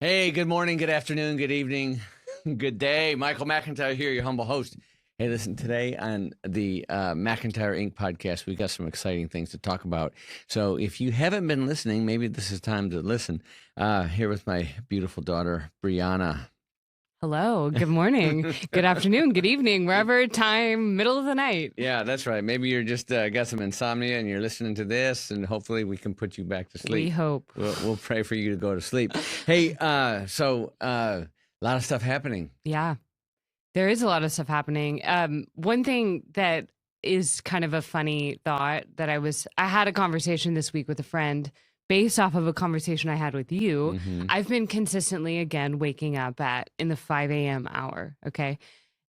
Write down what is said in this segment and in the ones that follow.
Hey, good morning, good afternoon, good evening, good day. Michael McIntyre here, your humble host. Hey, listen, today on the McIntyre Inc. podcast, we got some exciting things to talk about. So if you haven't been listening, maybe this is time to listen. Here with my beautiful daughter, Brianna. Hello, good morning, good afternoon, good evening, wherever time, middle of the night. Yeah, that's right. Maybe you're just got some insomnia and you're listening to this, and hopefully we can put you back to sleep. We hope. We'll pray for you to go to sleep. Hey, so a lot of stuff happening. Yeah, there is a lot of stuff happening. One thing that is kind of a funny thought that I had a conversation this week with a friend based off of a conversation I had with you. I've been consistently, again, waking up in the 5 a.m. hour. Okay.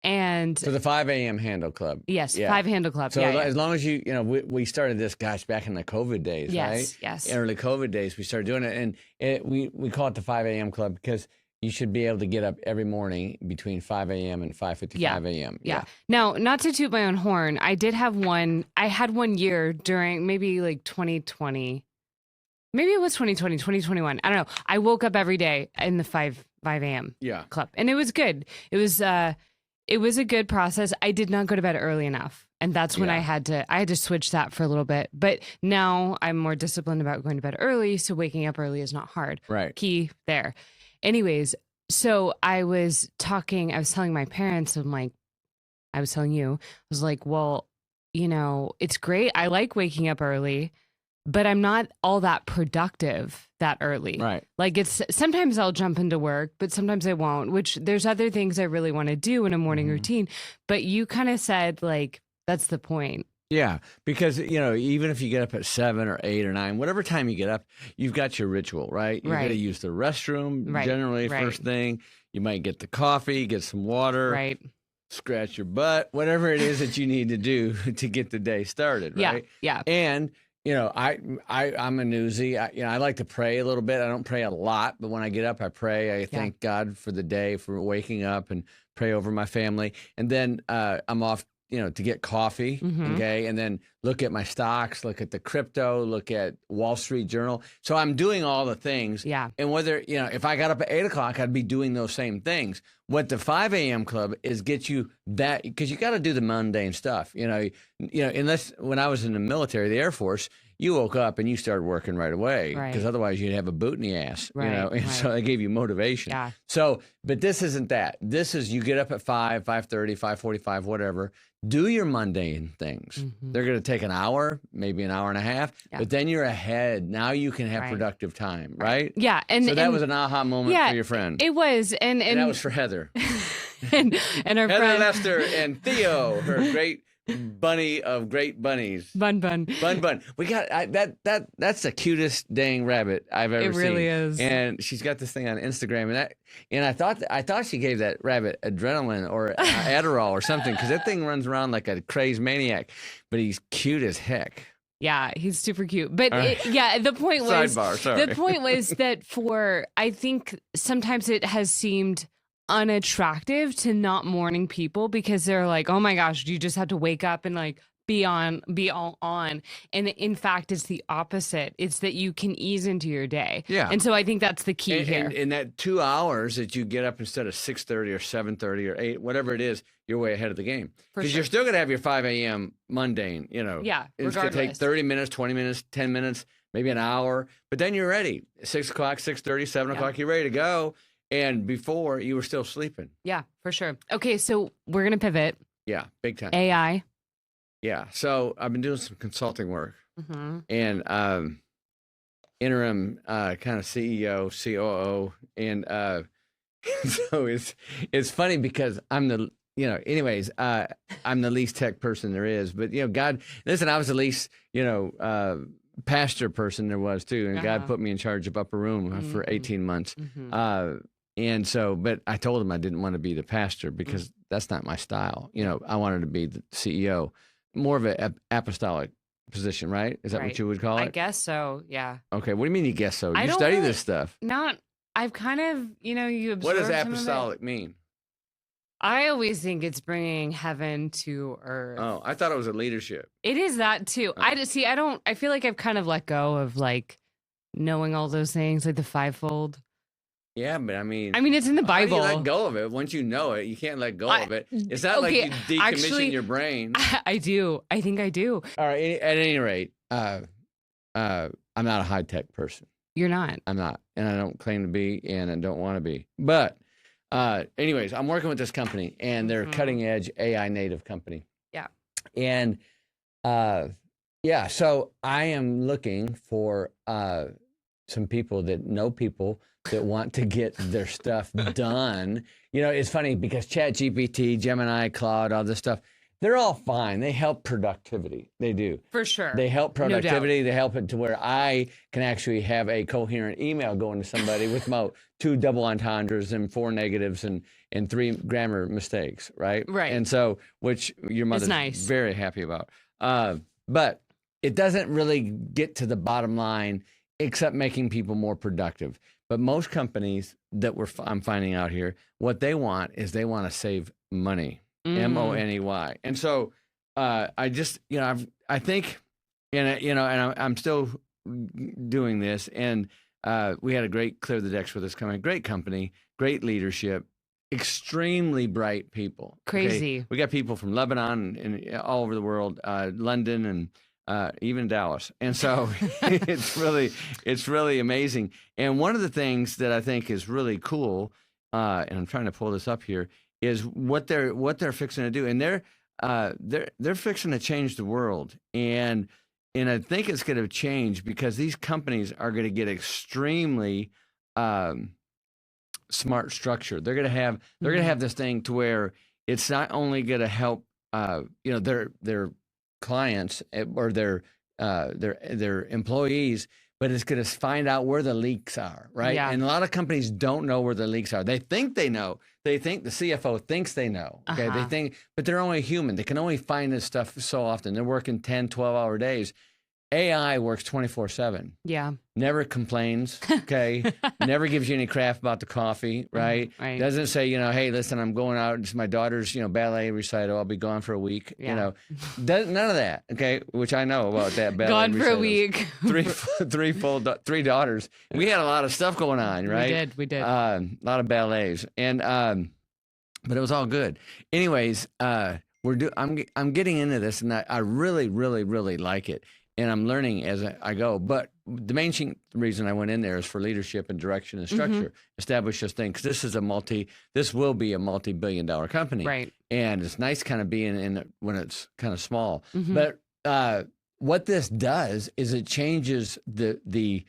And So the 5 a.m. handle club. yes, Yeah. 5 handle club. So yeah, as long as we started this, gosh, back in the COVID days, yes, right? yes. Early COVID days, we started doing it. And we call it the 5 a.m. club because you should be able to get up every morning between 5 a.m. and 5:55 a.m. Yeah. Now, not to toot my own horn, I had one year during maybe like 2020. Maybe it was 2020, 2021. I don't know. I woke up every day in the 5 a.m. Yeah. club, and it was good. It was a good process. I did not go to bed early enough, and that's when Yeah. I had to switch that for a little bit. But now I'm more disciplined about going to bed early, so waking up early is not hard. Right. Key there. Anyways, so I was telling my parents, I was telling you, I was like, well, it's great. I like waking up early, but I'm not all that productive that early. Right. Like sometimes I'll jump into work, but sometimes I won't, which there's other things I really want to do in a morning routine. But you kind of said like, that's the point. Yeah, because even if you get up at 7 or 8 or 9, whatever time you get up, you've got your ritual, right? You're Right. going to use the restroom Right, generally right. first thing. You might get the coffee, get some water, Right. scratch your butt, whatever it is that you need to do to get the day started, right? Yeah. And I'm a newsie. I like to pray a little bit. I don't pray a lot, but when I get up, I pray. I thank God for the day, for waking up, and pray over my family. And then I'm off, to get coffee. Okay, and then look at my stocks, look at the crypto, look at Wall Street Journal. So I'm doing all the things. Yeah. And whether if I got up at 8 o'clock, I'd be doing those same things. What the 5 a.m. club is get you that, because you got to do the mundane stuff. Unless when I was in the military, the Air Force, you woke up and you started working right away, because Right. otherwise you'd have a boot in the ass. Right, And so right. they gave you motivation. Yeah. So, but this isn't that. This is you get up at 5, 5:30, 5:45, whatever. Do your mundane things. They're going to take an hour, maybe an hour and a half, Yeah. but then you're ahead. Now you can have Right. productive time, right? Yeah. And So that and was an aha moment yeah, for your friend. It was. And And that was for Heather. and our Heather friend Lester and Theo, her great bunny of great bunnies. Bun. Bun. We got that's the cutest dang rabbit I've ever It seen. really is. And she's got this thing on Instagram, and I thought she gave that rabbit adrenaline or Adderall or something, because that thing runs around like a crazed maniac. But he's cute as heck. Yeah, he's super cute. But All right. the point was Sidebar, sorry. the point was that I think sometimes it has seemed unattractive to not morning people, because they're like, oh my gosh, you just have to wake up and like be all on. And in fact, it's the opposite. It's that you can ease into your day. Yeah. And so I think that's the key here. And in that 2 hours that you get up instead of 6:30 or 7:30 or 8, whatever it is, you're way ahead of the game. For Because sure. you're still going to have your 5 a.m. mundane, Yeah, It's going to take regardless. 30 minutes, 20 minutes, 10 minutes, maybe an hour. But then you're ready. 6 o'clock, 6:30, 7 o'clock, you're ready to go. And before, you were still sleeping. Yeah, for sure. Okay, so we're going to pivot. Yeah, big time. AI. Yeah. So I've been doing some consulting work. Mm-hmm. And interim kind of CEO, COO, and so it's funny because I'm the I'm the least tech person there is. But God, listen, I was the least pastor person there was too, and God put me in charge of upper room for 18 months. And so, but I told him I didn't want to be the pastor because that's not my style. I wanted to be the CEO, more of an apostolic position, right? Is that what Right. you would call it? I guess so, yeah. Okay, what do you mean you guess so? I You don't study really- this stuff. I've kind of, you observe What does some of it. apostolic mean? I always think it's bringing heaven to earth. Oh, I thought it was a leadership. It is that too. Oh. I feel like I've kind of let go of like knowing all those things, like the fivefold. Yeah, but I mean, It's in the how do you Bible. let go of it? Once you know it, you can't let go of it. It's not like okay, you decommission actually, your brain. I do. I think I do. All right. At any rate, I'm not a high tech person. You're not. I'm not, and I don't claim to be, and I don't want to be. But, anyways, I'm working with this company, and they're a cutting edge AI native company. Yeah. And, yeah, so I am looking for some people that know people that want to get their stuff done. You know, it's funny because ChatGPT, Gemini, Claude, all this stuff, they're all fine. They help productivity. They do. For sure. They help No doubt. productivity. They help it to where I can actually have a coherent email going to somebody with my 2 double entendres and 4 negatives and 3 grammar mistakes, right? Right. And so, which your mother's nice. very happy about. But it doesn't really get to the bottom line except making people more productive. But most companies that I'm finding out here, what they want is they want to save money. Money. And so I just, I think, and I'm still doing this. And we had a great Clear the Decks with us coming. Great company, great leadership, extremely bright people. Crazy. Okay? We got people from Lebanon and all over the world, London and even Dallas. And so it's really amazing. And one of the things that I think is really cool, and I'm trying to pull this up here, is what they're fixing to do, and they're fixing to change the world, and I think it's going to change because these companies are going to get extremely smart structure. They're going to have this thing to where it's not only going to help their clients or their employees, but it's going to find out where the leaks are, right? Yeah. And a lot of companies don't know where the leaks are. They think they know. They think the CFO thinks they know. Okay. They think, but they're only human. They can only find this stuff so often. They're working 10, 12-hour days. AI works 24/7. Yeah. Never complains. Okay. Never gives you any crap about the coffee, right? Right. Doesn't say, hey, listen, I'm going out. It's my daughter's, ballet recital. I'll be gone for a week. Yeah. None of that. Okay. Which I know about that ballet Gone for recitals. a week. Three daughters. We had a lot of stuff going on, right? We did. A lot of ballets. And, but it was all good. Anyways, I'm getting into this, and I really, really, really like it. And I'm learning as I go. But the main reason I went in there is for leadership and direction and structure. Establish this thing, because this will be a multi-billion-dollar company. Right. And it's nice kind of being in it when it's kind of small. But what this does is it changes the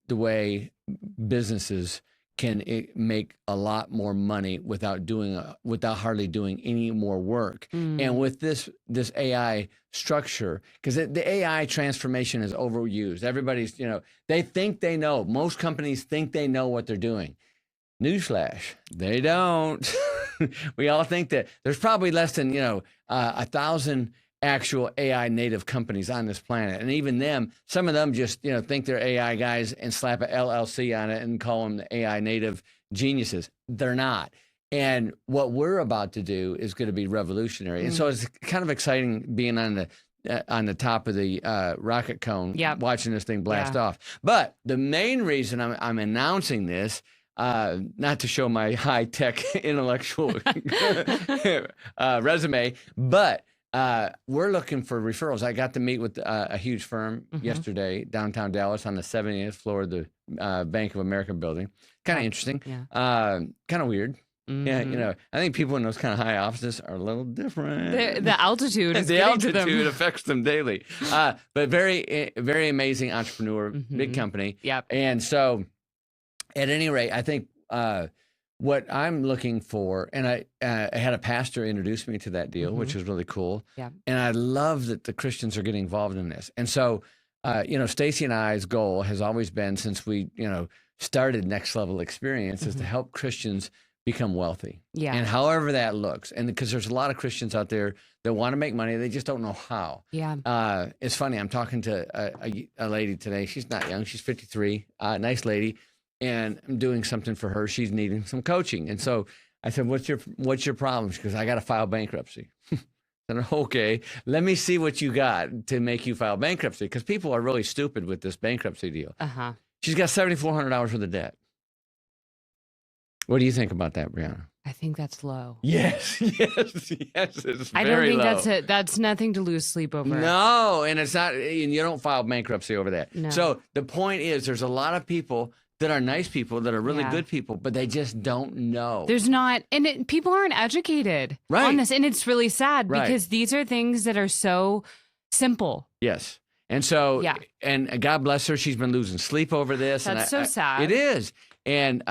way businesses can make a lot more money without hardly doing any more work. And with this AI structure, because the AI transformation is overused. Everybody's, they think they know. Most companies think they know what they're doing. Newsflash, they don't. We all think that there's probably less than 1,000 actual AI native companies on this planet. And even them, some of them just, think they're AI guys and slap a LLC on it and call them the AI native geniuses. They're not. And what we're about to do is going to be revolutionary. And so it's kind of exciting being on the top of the rocket cone, watching this thing blast off. But the main reason I'm announcing this, not to show my high-tech intellectual resume, but we're looking for referrals. I got to meet with a huge firm yesterday, downtown Dallas, on the 70th floor of the Bank of America building. Kind of interesting. Yeah. Kind of weird. Yeah, I think people in those kind of high offices are a little different. The altitude is the altitude affects them daily. But very, very amazing entrepreneur, big company. Yep. And so, at any rate, I think what I'm looking for, and I had a pastor introduce me to that deal, which is really cool. Yeah. And I love that the Christians are getting involved in this. And so, Stacy and I's goal has always been, since we, started Next Level Experience, is to help Christians become wealthy. Yeah. And however that looks. And because there's a lot of Christians out there that want to make money, they just don't know how. Yeah. It's funny. I'm talking to a lady today. She's not young. She's 53. Nice lady. And I'm doing something for her. She's needing some coaching. And so I said, what's your problem? She goes, I got to file bankruptcy. I said, okay, let me see what you got to make you file bankruptcy. Because people are really stupid with this bankruptcy deal. She's got $7,400 worth of debt. What do you think about that, Brianna? I think that's low. Yes, yes, yes. It's I don't very think low. that's it. That's nothing to lose sleep over. No, and it's not, and you don't file bankruptcy over that. No. So the point is, there's a lot of people that are nice people, that are really Yeah. good people, but they just don't know. There's not, and people aren't educated Right. on this, and it's really sad Right. because these are things that are so simple. Yes. And so, Yeah. and God bless her, she's been losing sleep over this. That's and so sad. It is. And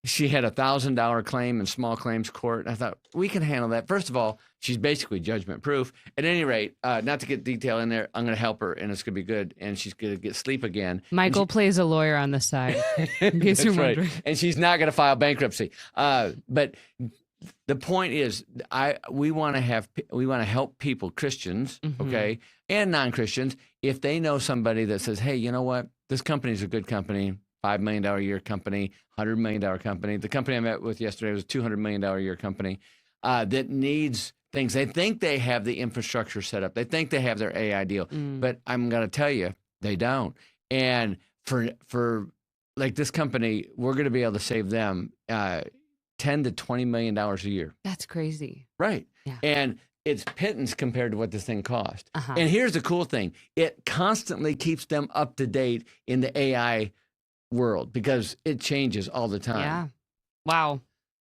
she had $1,000 claim in small claims court. And I thought, we can handle that. First of all, she's basically judgment proof. At any rate, not to get detail in there, I'm going to help her, and it's going to be good. And she's going to get sleep again. Michael plays a lawyer on the side, in case you're That's right. wondering. And she's not going to file bankruptcy. But the point is, we want to help people, Christians, okay, and non-Christians, if they know somebody that says, hey, you know what, this company's a good company, $5 million a year company, $100 million company. The company I met with yesterday was a $200 million a year company that needs things. They think they have the infrastructure set up. They think they have their AI deal, but I'm going to tell you, they don't. And for like this company, we're going to be able to save them $10 to $20 million a year. That's crazy. Right. Yeah. And it's pittance compared to what this thing cost. Uh-huh. And here's the cool thing. It constantly keeps them up to date in the AI world because it changes all the time. Yeah. Wow.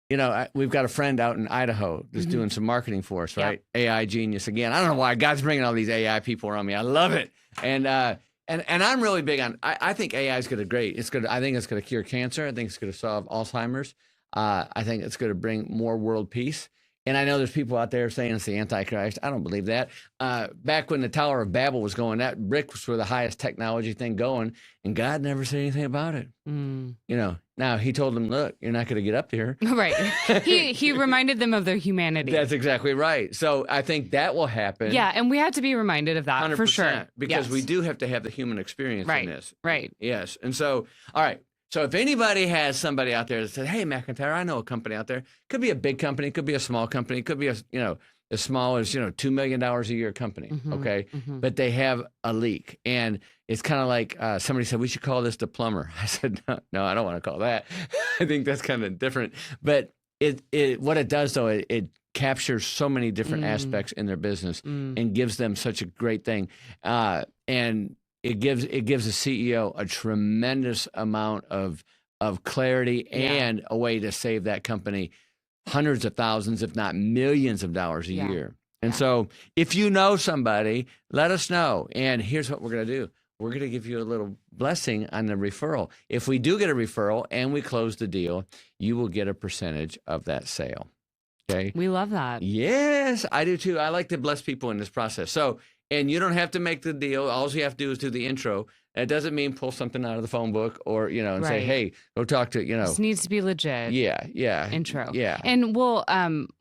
You know, we've got a friend out in Idaho that's doing some marketing for us, right? AI genius again. I don't know why God's bringing all these AI people around me. I love it. And I'm really big on, I think AI is going to great. It's good. I think it's going to cure cancer. I think it's going to solve Alzheimer's. I think it's going to bring more world peace. And I know there's people out there saying it's the Antichrist. I don't believe that. Back when the Tower of Babel was going, that brick was for the highest technology thing going, and God never said anything about it. You know, now he told them, look, you're not going to get up there. Right. He reminded them of their humanity. That's exactly right. So I think that will happen. Yeah, and we have to be reminded of that 100%, for sure. because Yes. we do have to have the human experience Right. in this. Right. Yes. And so, all right. So if anybody has somebody out there that said, hey, McIntyre, I know a company out there. Could be a big company. Could be a small company. Could be as small as, $2 million a year company. Okay. But they have a leak. And it's kind of like somebody said, we should call this the plumber. I said, no, I don't want to call that. I think that's kind of different. But what it does, though, it captures so many different aspects in their business and gives them such a great thing. And it gives a CEO a tremendous amount of clarity and a way to save that company hundreds of thousands, if not millions of dollars a year. And so if you know somebody, let us know. And here's what we're going to do. We're going to give you a little blessing on the referral. If we do get a referral and we close the deal, you will get a percentage of that sale. Okay. We love that. Yes, I do too. I like to bless people in this process. So, and you don't have to make the deal. All you have to do is do the intro. It doesn't mean pull something out of the phone book or, and say, hey, go talk to, This needs to be legit. Yeah. Intro. Yeah. And we'll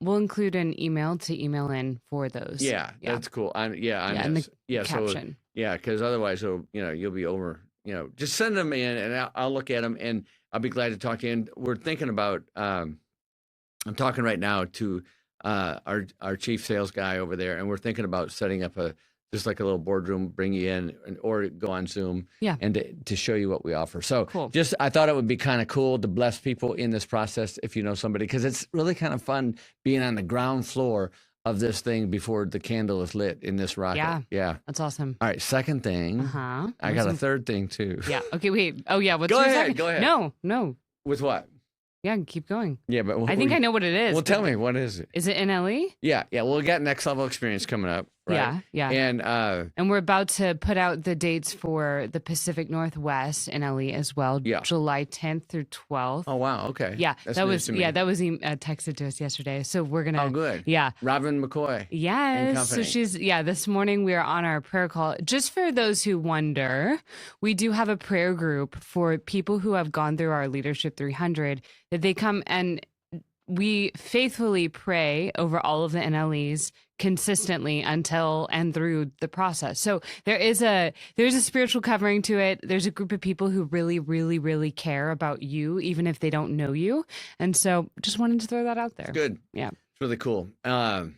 include an email to email in for those. Yeah. That's cool. In the caption. So, because otherwise, you'll be over, just send them in and I'll look at them and I'll be glad to talk to you. And we're thinking about, I'm talking right now to our chief sales guy over there, and we're thinking about setting up just like a little boardroom, bring you in, or go on Zoom, and to show you what we offer. So cool. I thought it would be kind of cool to bless people in this process if you know somebody, because it's really kind of fun being on the ground floor of this thing before the candle is lit in this rocket. Yeah. That's awesome. All right, second thing. I got a third thing too. Yeah. Okay, wait. Oh, yeah. What's Go your ahead. second? Go ahead. No. With what? Yeah, keep going. Yeah, but I think I know what it is. Well, tell me, what is it? Is it NLE? Yeah. Well, we got next level experience coming up, right? Yeah. And we're about to put out the dates for the Pacific Northwest NLE as well. Yeah. July 10th through 12th. Oh wow. Okay. Yeah, That's that news was to me. texted to us yesterday. So we're gonna. Oh, good. Yeah. Robin McCoy. Yes. So this morning we are on our prayer call. Just for those who wonder, we do have a prayer group for people who have gone through our Leadership 300 that they come and we faithfully pray over all of the NLEs consistently until and through the process. So there's a spiritual covering to it. There's a group of people who really, really, really care about you, even if they don't know you. And so just wanted to throw that out there. It's good. Yeah. It's really cool. And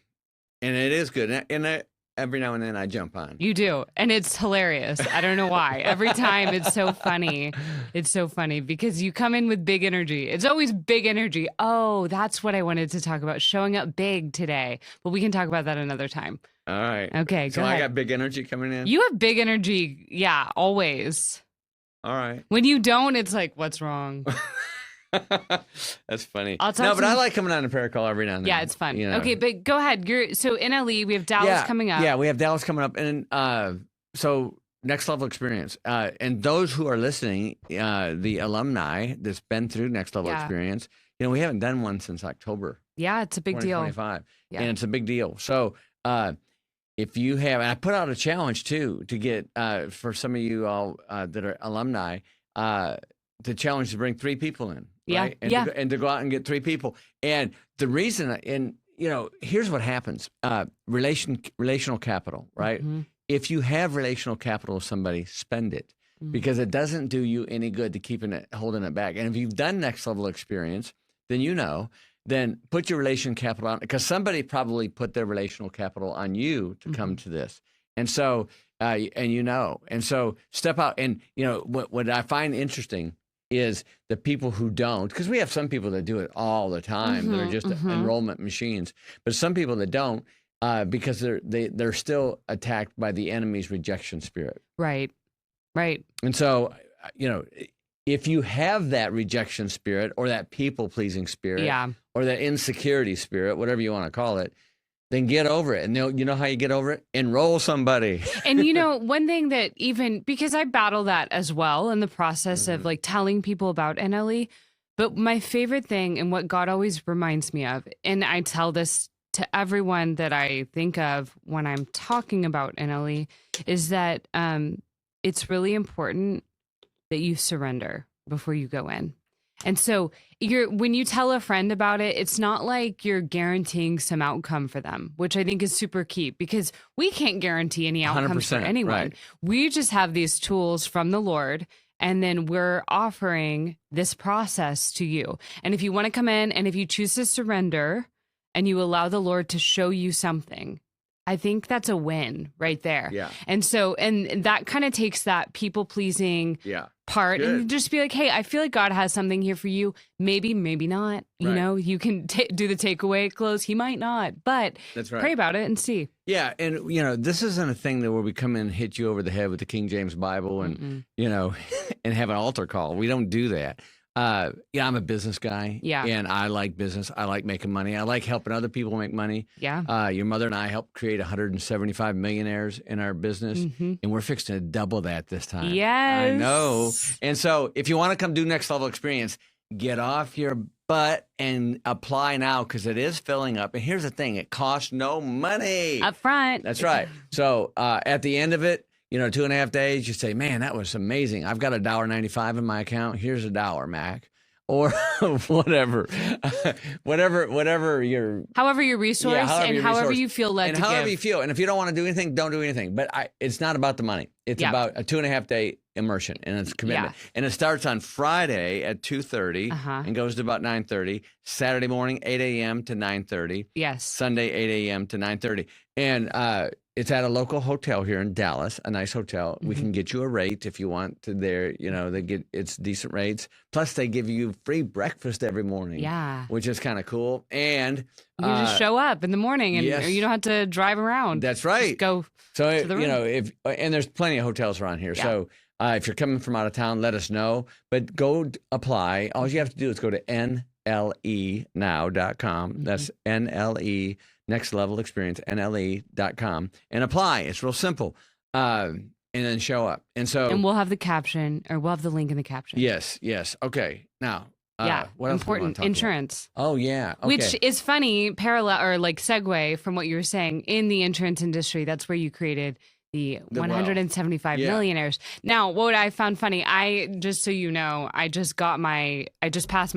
it is good. And every now and then I jump on. You do. And it's hilarious. I don't know why. Every time it's so funny. It's so funny because you come in with big energy. It's always big energy. Oh, that's what I wanted to talk about. Showing up big today. But we can talk about that another time. All right. Okay, So go ahead. I got big energy coming in? You have big energy. Yeah, always. All right. When you don't, it's like, what's wrong? That's funny. I'll talk No, to but I you- like coming on a prayer call every now and then. Yeah, it's fun. you know. Okay, but go ahead. So NLE, we have Dallas coming up. Yeah, we have Dallas coming up. And so Next Level Experience. And those who are listening, the alumni that's been through Next Level Yeah. Experience, we haven't done one since October Yeah, it's a big deal. 2025. Yeah. And it's a big deal. So if you have, and I put out a challenge too to get, for some of you all that are alumni, the challenge to bring 3 people in. Yeah, Right? And, yeah. to go out and get 3 people. And the reason, and here's what happens: relational capital, right? Mhm. If you have relational capital with somebody, spend it Mhm. because it doesn't do you any good to holding it back. And if you've done Next Level Experience, then then put your relation capital on, because somebody probably put their relational capital on you to come to this. And so, and so step out. And what I find interesting is the people who don't, because we have some people that do it all the time that are just enrollment machines, but some people that don't, because they're still attacked by the enemy's rejection spirit. Right. And so, if you have that rejection spirit or that people pleasing spirit, Yeah. or that insecurity spirit, whatever you want to call it, then get over it. And you know how you get over it? Enroll somebody. And one thing that even because I battle that as well in the process of like telling people about NLE, but my favorite thing and what God always reminds me of, and I tell this to everyone that I think of when I'm talking about NLE, is that it's really important that you surrender before you go in. And so when you tell a friend about it, it's not like you're guaranteeing some outcome for them, which I think is super key because we can't guarantee any outcomes for 100%, anyone. right. We just have these tools from the Lord, and then we're offering this process to you. And if you want to come in and if you choose to surrender and you allow the Lord to show you something, I think that's a win right there. Yeah. And so, and that kind of takes that people pleasing Yeah. part Good. and just be like, hey, I feel like God has something here for you. Maybe not. Right. You can do the takeaway close. He might not, but That's right. pray about it and see. Yeah, and this isn't a thing that where we come in and hit you over the head with the King James Bible and and have an altar call. We don't do that. I'm a business guy. Yeah. And I like business. I like making money. I like helping other people make money. Yeah. Your mother and I helped create 175 millionaires in our business, and we're fixing to double that this time. Yes. I know. And so if you want to come do Next Level Experience, get off your butt and apply now because it is filling up. And here's the thing, it costs no money. Up front. That's right. So at the end of it, 2.5 days, you say, man, that was amazing. I've got $1.95 in my account. Here's $1, Mac. Or whatever, whatever your however your resource and however you feel led and to however give. you feel. And if you don't want to do anything, don't do anything. But it's not about the money. It's about a 2.5 day immersion and it's commitment. Yeah. And it starts on Friday at 2:30 and goes to about 9:30. Saturday morning, 8 a.m. to 9:30. Yes. Sunday, 8 a.m. to 9:30. And it's at a local hotel here in Dallas, a nice hotel. We can get you a rate if you want to there. It's decent rates. Plus, they give you free breakfast every morning. Yeah. Which is kind of cool. And You can just show up in the morning and yes. you don't have to drive around. That's right. Just go. So, to the room. and there's plenty of hotels around here. Yeah. So if you're coming from out of town, let us know. But go apply. All you have to do is go to NLEnow.com. That's NLE, Next Level Experience, NLE.com, and apply. It's real simple. And then show up. And so. And we'll have the caption, or we'll have the link in the caption. Yes. Okay. Now. What else do we want important to talk insurance. About? Oh, yeah. Okay. Which is funny, parallel or like segue from what you were saying in the insurance industry. That's where you created the 175 millionaires. Now, what I found funny, just so you know, I just passed my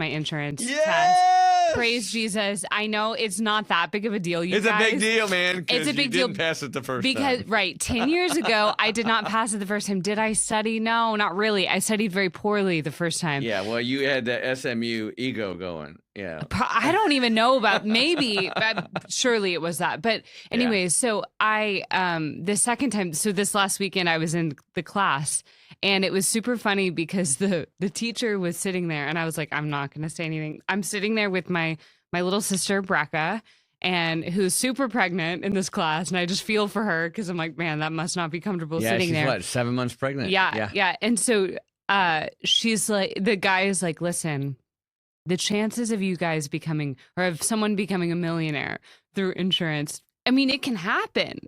insurance test. Praise Jesus. I know it's not that big of a deal, you It's guys. a big deal, man. It's a big deal. Didn't pass it the first because, time. right, 10 years ago, I did not pass it the first time. Did I study? No, not really. I studied very poorly the first time. Yeah, well, you had the SMU ego going. Yeah. I don't even know about, maybe, but surely it was that. But anyways, so the second time, so this last weekend I was in the class, and it was super funny because the teacher was sitting there, and I was like, I'm not going to say anything. I'm sitting there with my little sister, Brecca, and who's super pregnant in this class. And I just feel for her because I'm like, man, that must not be comfortable sitting she's there. what, 7 months pregnant? Yeah. And so she's like, the guy is like, listen, the chances of you guys becoming, or of someone becoming a millionaire through insurance, I mean, it can happen.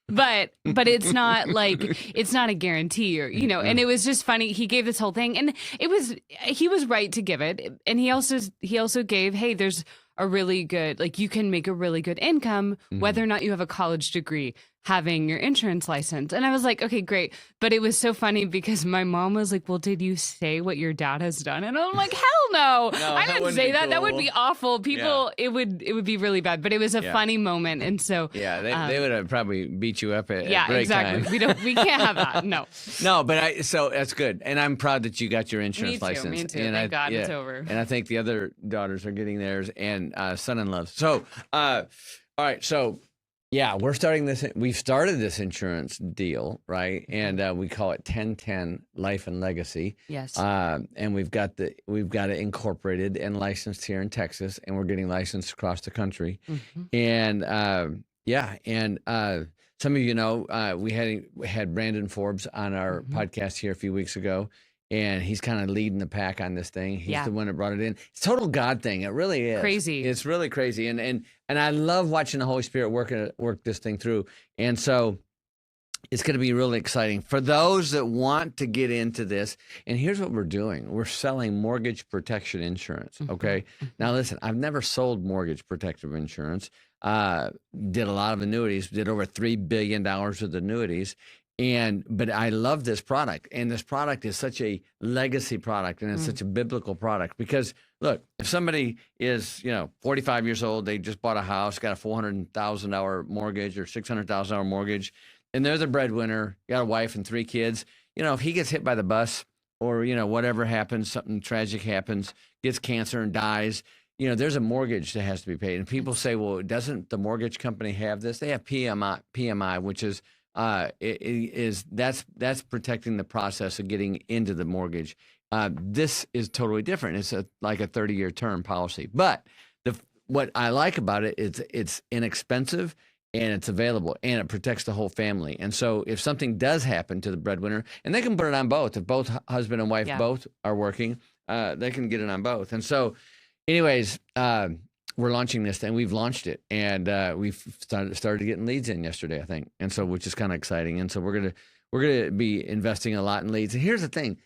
But it's not like, it's not a guarantee, or, you know. And it was just funny. He gave this whole thing, and he was right to give it. And he also gave, hey, there's a really good, like, you can make a really good income whether or not you have a college degree, having your insurance license. And I was like, okay, great. But it was so funny because my mom was like, well, did you say what your dad has done? And I'm like, hell no. I didn't say that. Cool. That would be awful. People, it would be really bad. But it was a funny moment. And so they would have probably beat you up at break exactly. time. We can't have that. No. No, but so that's good. And I'm proud that you got your insurance license. Me too. And Thank God it's over. And I think the other daughters are getting theirs, and son-in-law. So, all right. So, yeah, we're starting this. We've started this insurance deal, right? And we call it 1010 Life and Legacy. Yes. And we've got it incorporated and licensed here in Texas, and we're getting licensed across the country. And some of you know, we had Brandon Forbes on our podcast here a few weeks ago. And he's kind of leading the pack on this thing. He's the one that brought it in. It's a total God thing. It really is. Crazy. It's really crazy. And I love watching the Holy Spirit work this thing through. And so it's going to be really exciting for those that want to get into this. And here's what we're doing. We're selling mortgage protection insurance. Okay. Now, listen, I've never sold mortgage protective insurance. Did a lot of annuities, did over $3 billion of annuities. But I love this product, and this product is such a legacy product, and it's such a biblical product because, look, if somebody is, 45 years old, they just bought a house, got a $400,000 mortgage or $600,000 mortgage, and they're the breadwinner, got a wife and 3 kids, if he gets hit by the bus or, whatever happens, something tragic happens, gets cancer and dies, there's a mortgage that has to be paid. And people say, well, doesn't the mortgage company have this? They have PMI, which is that's protecting the process of getting into the mortgage. This is totally different. It's like a 30-year term policy. But what I like about it is it's inexpensive and it's available and it protects the whole family. And so if something does happen to the breadwinner, and they can put it on both, if both husband and wife both are working, they can get it on both. And so, anyways, we're launching this thing. We've launched it, and we've started getting leads in yesterday, I think, and so which is kind of exciting. And so we're gonna be investing a lot in leads. And here's the thing: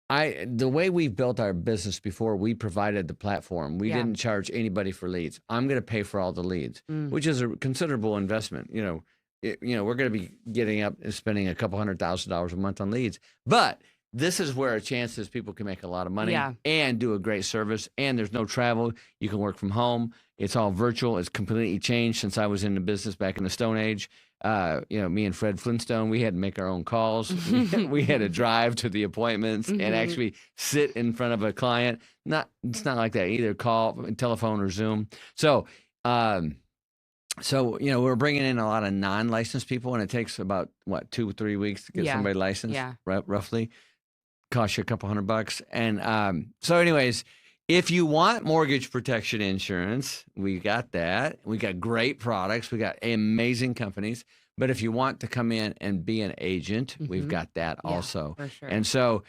the way we've built our business before, we provided the platform. We didn't charge anybody for leads. I'm gonna pay for all the leads, which is a considerable investment. We're gonna be getting up and spending a couple $100,000 a month on leads, but this is where a chance is people can make a lot of money and do a great service. And there's no travel. You can work from home. It's all virtual. It's completely changed since I was in the business back in the Stone Age. Me and Fred Flintstone, we had to make our own calls. We had to drive to the appointments and actually sit in front of a client. It's not like that. Either call, telephone, or Zoom. So, we're bringing in a lot of non-licensed people, and it takes about 2-3 weeks to get somebody licensed, roughly. Cost you a couple $100. And so anyways, if you want mortgage protection insurance, we got that. We got great products. We got amazing companies. But if you want to come in and be an agent, we've got that also. For sure. And so,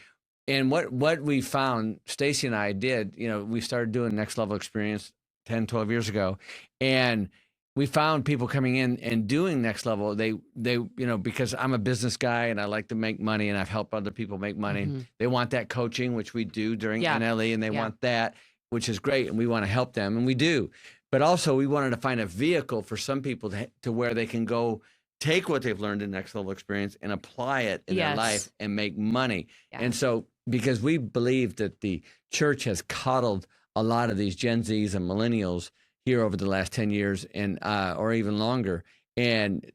what we found, Stacy and I did, we started doing Next Level Experience 10, 12 years ago. And we found people coming in and doing Next Level. They because I'm a business guy and I like to make money and I've helped other people make money. They want that coaching, which we do during NLE, and they want that, which is great. And we want to help them, and we do. But also we wanted to find a vehicle for some people to where they can go take what they've learned in Next Level Experience and apply it in their life and make money. And so, because we believe that the church has coddled a lot of these Gen Zs and millennials here over the last 10 years and or even longer. And,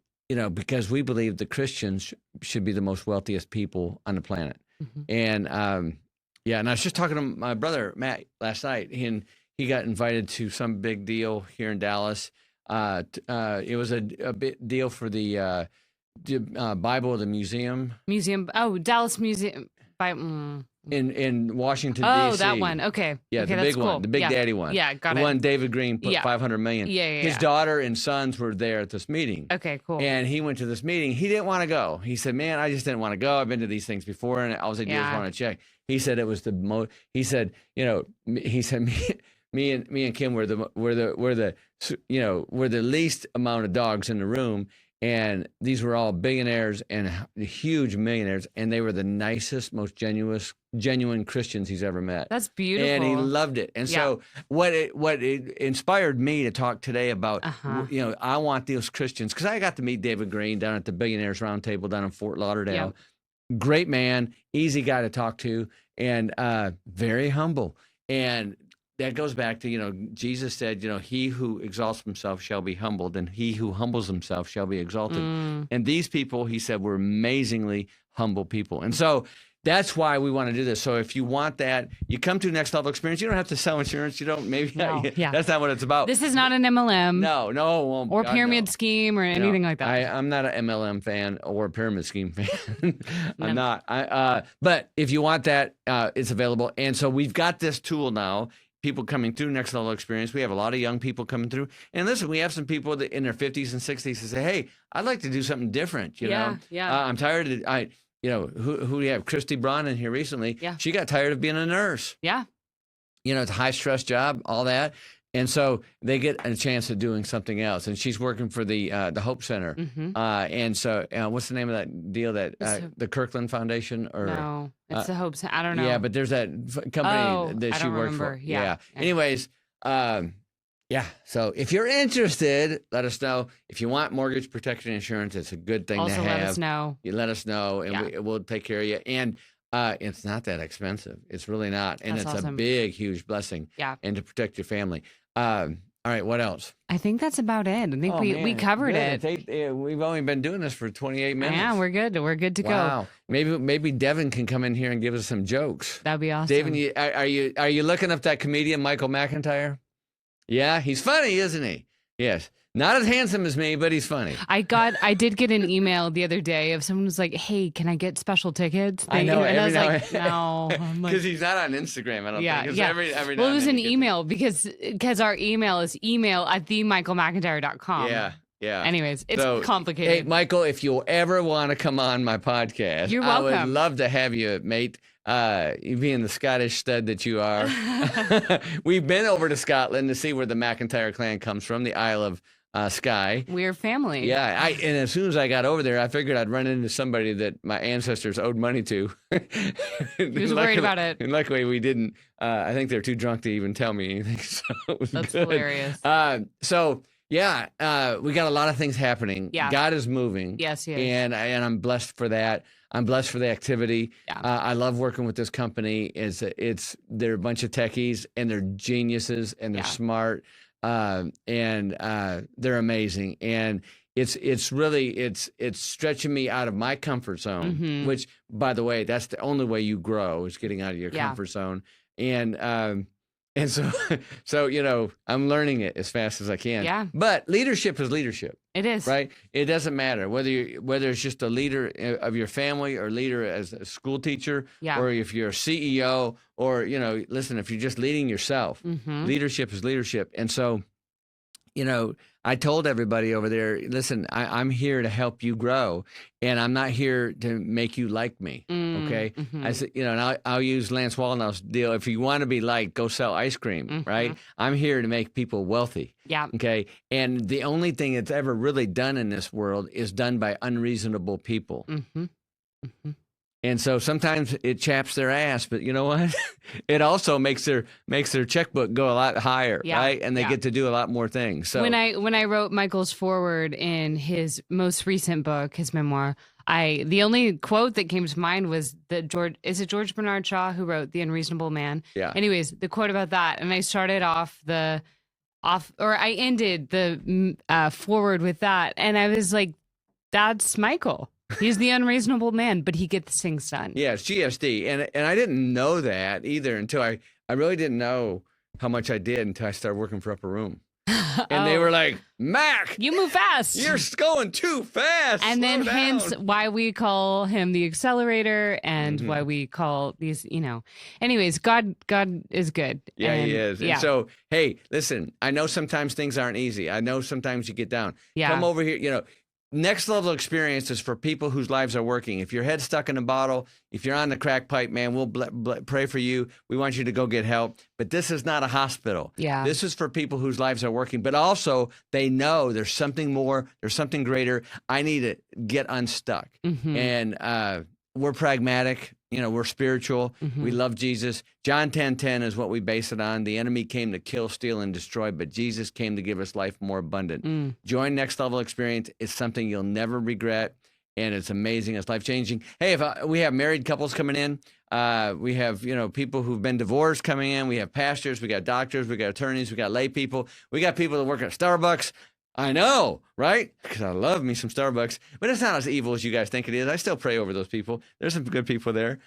because we believe the Christians should be the most wealthiest people on the planet. Mm-hmm. And and I was just talking to my brother, Matt, last night, and he got invited to some big deal here in Dallas. It was a big deal for the Bible, the museum. Dallas Museum. In Washington, D.C. Oh, that one. Okay. Yeah, okay, the big cool. one, the Big Daddy one. Yeah, got the it. one David Green put $500 million. Yeah. His daughter and sons were there at this meeting. Okay, cool. And he went to this meeting. He didn't want to go. He said, "Man, I just didn't want to go. I've been to these things before, and all I just want to check." He said it was the most. He said, me and Kim were the least amount of dogs in the room. And these were all billionaires and huge millionaires, and they were the nicest, most genuine Christians he's ever met. That's beautiful. And he loved it. And so what it inspired me to talk today about, I want those Christians, because I got to meet David Green down at the Billionaires Roundtable down in Fort Lauderdale. Yep. Great man, easy guy to talk to, and very humble. And that goes back to, Jesus said, he who exalts himself shall be humbled, and he who humbles himself shall be exalted. And these people, he said, were amazingly humble people. And so that's why we want to do this. So if you want that, you come to Next Level Experience. You don't have to sell insurance. You don't, that's not what it's about. This is not an MLM. No. Or pyramid scheme or anything like that. I'm not an MLM fan or a pyramid scheme fan. I'm not. But if you want that, it's available. And so we've got this tool now. People coming through Next Level Experience. We have a lot of young people coming through. And listen, we have some people that in their 50s and 60s who say, "Hey, I'd like to do something different." I'm tired of who do you have? Christy Braun in here recently. Yeah. She got tired of being a nurse. Yeah. It's a high stress job, all that. And so they get a chance of doing something else. And she's working for the Hope Center. Mm-hmm. And so what's the name of that deal that the Kirkland Foundation? No, it's the Hope Center. I don't know. Yeah, but there's that company that she worked for. Yeah. Anyways, so if you're interested, let us know. If you want mortgage protection insurance, it's a good thing to have. Let us know. You let us know, and we'll take care of you. And it's not that expensive. It's really not. And it's awesome. A big, huge blessing. Yeah. And to protect your family. All right, what else? I think that's about it. I think we covered it. We've only been doing this for 28 minutes. Yeah, we're good. We're good to go. Maybe Devin can come in here and give us some jokes. That'd be awesome. Devin, are you looking up that comedian Michael McIntyre? Yeah, he's funny, isn't he? Yes. Not as handsome as me, but he's funny. I did get an email the other day of someone who's like, "Hey, can I get special tickets?" I know. And I was like, "No," because he's not on Instagram. I don't think. Yeah. Every well, it was an email because our email is email@themichaelmcintyre.com. Yeah. Anyways, it's complicated. Hey, Michael, if you ever want to come on my podcast, you're welcome. I would love to have you, mate. You being the Scottish stud that you are. We've been over to Scotland to see where the McIntyre clan comes from, the Isle of Skye. We're family. Yeah, and as soon as I got over there, I figured I'd run into somebody that my ancestors owed money to. He was worried about it. And luckily we didn't. I think they're too drunk to even tell me anything. So it was That's good. Hilarious. We got a lot of things happening. Yeah. God is moving. Yes, he is. And I'm blessed for that. I'm blessed for the activity. Yeah. I love working with this company. They're a bunch of techies, and they're geniuses, and they're smart. And they're amazing, and it's really stretching me out of my comfort zone, which, by the way, that's the only way you grow, is getting out of your comfort zone. And so I'm learning it as fast as I can. Yeah. But leadership is leadership. It is. Right? It doesn't matter whether it's just a leader of your family, or leader as a school teacher, or if you're a CEO, or, listen, if you're just leading yourself, leadership is leadership. And so, I told everybody over there, listen, I'm here to help you grow, and I'm not here to make you like me. Okay. I said, and I'll use Lance Wallnau's deal. If you want to be liked, go sell ice cream. Right. I'm here to make people wealthy. Yeah. Okay. And the only thing that's ever really done in this world is done by unreasonable people. And so sometimes it chaps their ass, but you know what? It also makes their checkbook go a lot higher, right? And they get to do a lot more things. So when I wrote Michael's foreword in his most recent book, his memoir, The only quote that came to mind was George Bernard Shaw who wrote The Unreasonable Man? Yeah. Anyways, the quote about that, and I started I ended the forward with that, and I was like, that's Michael. He's the unreasonable man, but he gets things done. Yeah, it's GSD. And I didn't know that either until I really didn't know how much I did until I started working for Upper Room. And they were like, Mac, you move fast. You're going too fast. And Slow then down. hence why we call him the accelerator and why we call these, anyways, God is good. Yeah, and, he is. Yeah. And so, hey, listen, I know sometimes things aren't easy. I know sometimes you get down. Yeah. Come over here, Next level experience is for people whose lives are working. If your head's stuck in a bottle, if you're on the crack pipe, man, we'll pray for you. We want you to go get help. But this is not a hospital. Yeah. This is for people whose lives are working. But also, they know there's something more, there's something greater. I need to get unstuck. And we're pragmatic. We're spiritual. We love Jesus. John 10:10 is what we base it on. The enemy came to kill, steal, and destroy, but Jesus came to give us life more abundant. Join Next Level Experience. It's something you'll never regret, and it's amazing. It's life-changing. Hey, we have married couples coming in. We have, people who've been divorced coming in. We have pastors. We got doctors. We got attorneys. We got lay people. We got people that work at Starbucks. I know, right? Because I love me some Starbucks, but it's not as evil as you guys think it is. I still pray over those people. There's some good people there.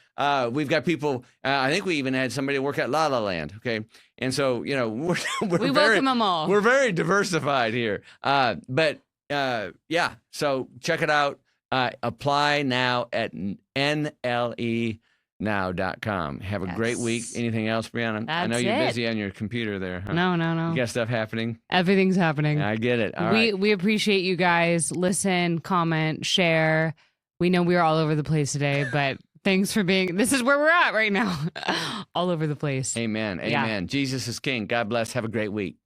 We've got people. I think we even had somebody work at La La Land. Okay, and so we welcome them all. We're very diversified here. Yeah. So check it out. Apply now at NLEnow.com. Have a great week. Anything else, Brianna? I know you're busy on your computer there. Huh? No. You got stuff happening? Everything's happening. I get it. All right. We appreciate you guys. Listen, comment, share. We know we're all over the place today, but thanks for this is where we're at right now. All over the place. Amen. Amen. Jesus is King. God bless. Have a great week.